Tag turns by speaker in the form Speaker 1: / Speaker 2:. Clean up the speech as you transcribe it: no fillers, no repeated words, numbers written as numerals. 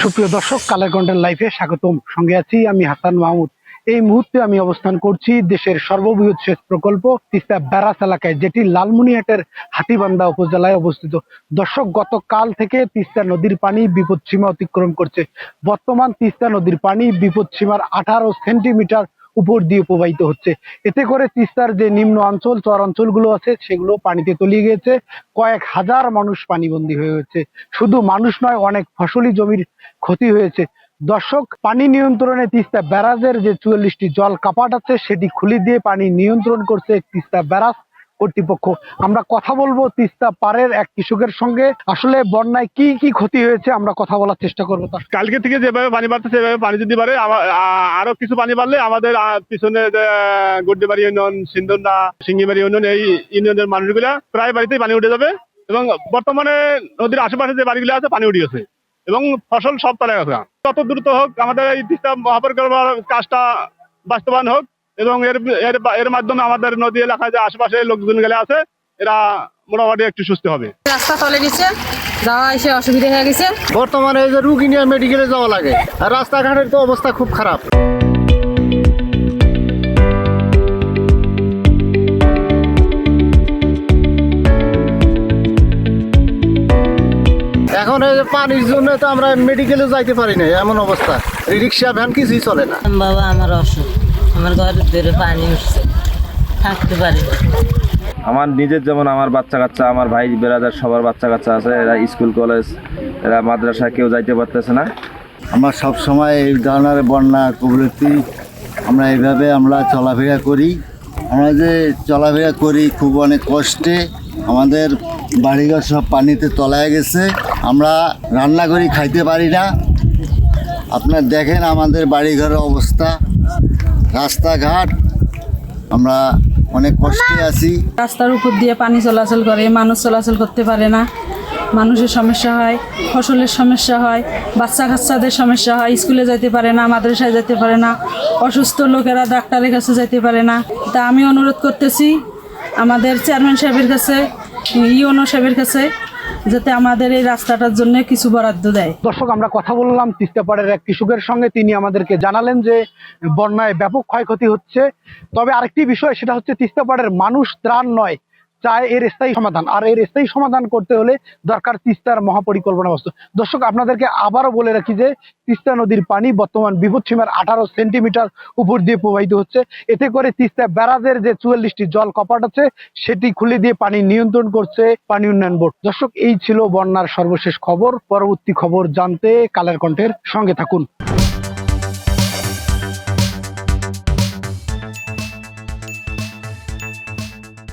Speaker 1: সুপ্রিয় দর্শক, colour content লাইফে স্বাগতম। সঙ্গে আছি আমি হাসান মাহমুদ। এই মুহূর্তে আমি অবস্থান করছি দেশের সর্ববৃহৎ সেচ প্রকল্প তিস্তা ব্যারাজ এলাকায়, যেটি লালমনিরহাটের হাতীবান্ধা উপজেলায় অবস্থিত। দর্শক, গতকাল থেকে তিস্তা নদীর পানি বিপদসীমা অতিক্রম করছে। বর্তমান তিস্তা নদীর পানি বিপদসীমার 18 সেন্টিমিটার উপর দিয়ে প্রবাহিত হচ্ছে। এতে করে তিস্তার যে নিম্ন অঞ্চল, চর অঞ্চলগুলো আছে, সেগুলো পানিতে তলিয়ে গিয়েছে। কয়েক হাজার মানুষ পানিবন্দী হয়ে হয়েছে। শুধু মানুষ নয়, অনেক ফসলি জমির ক্ষতি হয়েছে। দর্শক, পানি নিয়ন্ত্রণে তিস্তা ব্যারাজের যে 44টি জল কাপাট আছে, সেটি খুলে দিয়ে পানি নিয়ন্ত্রণ করছে তিস্তা ব্যারাজ কর্তৃপক্ষ। আমরা কথা বলবো তিস্তা পারের এক কৃষকের সঙ্গে। আসলে বন্যায় কি কি ক্ষতি হয়েছে আমরা কথা বলার চেষ্টা করবো।
Speaker 2: কালকে থেকে যেভাবে পানি বাড়তেছে, সেভাবে পানি যদি বাড়ে, আরো কিছু পানি বাড়লে আমাদের পিছনে গুড্ডিবাড়ি ইউনিয়ন, সিন্ধুন্দা, সিঙ্গিবাড়ি ইউনিয়ন, এই ইউনিয়নের মানুষগুলা প্রায় বাড়িতেই পানি উঠে যাবে। এবং বর্তমানে নদীর আশেপাশে যে বাড়িগুলো আছে, পানি উঠে গেছে এবং ফসল সব তলায় গেছে। তত দ্রুত হোক আমাদের এই তিস্তা মহাপরিকল্পনার কাজটা বাস্তবায়ন হোক, এবং এর মাধ্যমে আমাদের নদী এলাকায় যে আশেপাশে লোকজন গেলে আছে, এরা মোটামুটি একটু সুস্থ হবে।
Speaker 3: রাস্তা তলে গেছে, যাওয়া এসে অসুবিধা হয়ে গেছে।
Speaker 4: বর্তমানে এই যে রুগী নিয়ে মেডিকেলে যাওয়া লাগে, আর রাস্তাঘাটের তো অবস্থা খুব খারাপ। এখন এই যে পানির জন্য তো আমরা মেডিকেলে যাইতে পারি না, এমন অবস্থা। রিক্সা ভ্যান কিছুই চলে না।
Speaker 3: বাবা আমার অসুখ, আমার ঘরের ভিতরে পানি উঠছে, থাকতে পারি না।
Speaker 5: আমার নিজের যেমন আমার বাচ্চা কাচ্চা, আমার ভাই বেরাদার সবার বাচ্চা কাচ্চা আছে, এরা স্কুল কলেজ, এরা মাদ্রাসায় কেউ যাইতে পারতেছে না।
Speaker 4: আমরা সব সময় এই ধরনের বন্যা কবলিতে আমরা এইভাবে আমরা চলাফেরা করি। আমরা যে চলাফেরা করি খুব অনেক কষ্টে, আমাদের বাড়িঘর সব পানিতে তলায় গেছে। আমরা রান্না করি খাইতে পারি না। আপনার দেখেন আমাদের বাড়িঘরের অবস্থা, রাস্তাঘাট, আমরা অনেক কষ্টে আছি।
Speaker 6: রাস্তার উপর দিয়ে পানি চলাচল করে, মানুষ চলাচল করতে পারে না। মানুষের সমস্যা হয়, ফসলের সমস্যা হয়, বাচ্চা কাচ্চাদের সমস্যা হয়, স্কুলে যেতে পারে না, মাদ্রাসায় যেতে পারে না, অসুস্থ লোকেরা ডাক্তারের কাছে যেতে পারে না। তা আমি অনুরোধ করতেছি আমাদের চেয়ারম্যান সাহেবের কাছে, ইউনো সাহেবের কাছে, যাতে আমাদের এই রাস্তাটার জন্য কিছু বরাদ্দ দেয়।
Speaker 1: দর্শক, আমরা কথা বললাম তিস্তাপাড়ের এক কৃষকের সঙ্গে। তিনি আমাদেরকে জানালেন যে বন্যায় ব্যাপক ক্ষয়ক্ষতি হচ্ছে। তবে আরেকটি বিষয়, সেটা হচ্ছে তিস্তাপাড়ের মানুষ ত্রাণ নয়, চায় এর স্থায়ী সমাধান। আর এর স্থায়ী সমাধান করতে হলে দরকার তিস্তার মহাপরিকল্পনা বস্তু। দর্শক, আপনাদেরকে আবারও বলে রাখি যে তিস্তা নদীর পানি বর্তমান বিপদসীমার 18 সেন্টিমিটার উপর দিয়ে প্রবাহিত হচ্ছে। এতে করে তিস্তা ব্যারাজের যে 44টি জল কপাট আছে, সেটি খুলে দিয়ে পানি নিয়ন্ত্রণ করছে পানি উন্নয়ন বোর্ড। দর্শক, এই ছিল বন্যার সর্বশেষ খবর। পরবর্তী খবর জানতে কালের কণ্ঠের সঙ্গে থাকুন।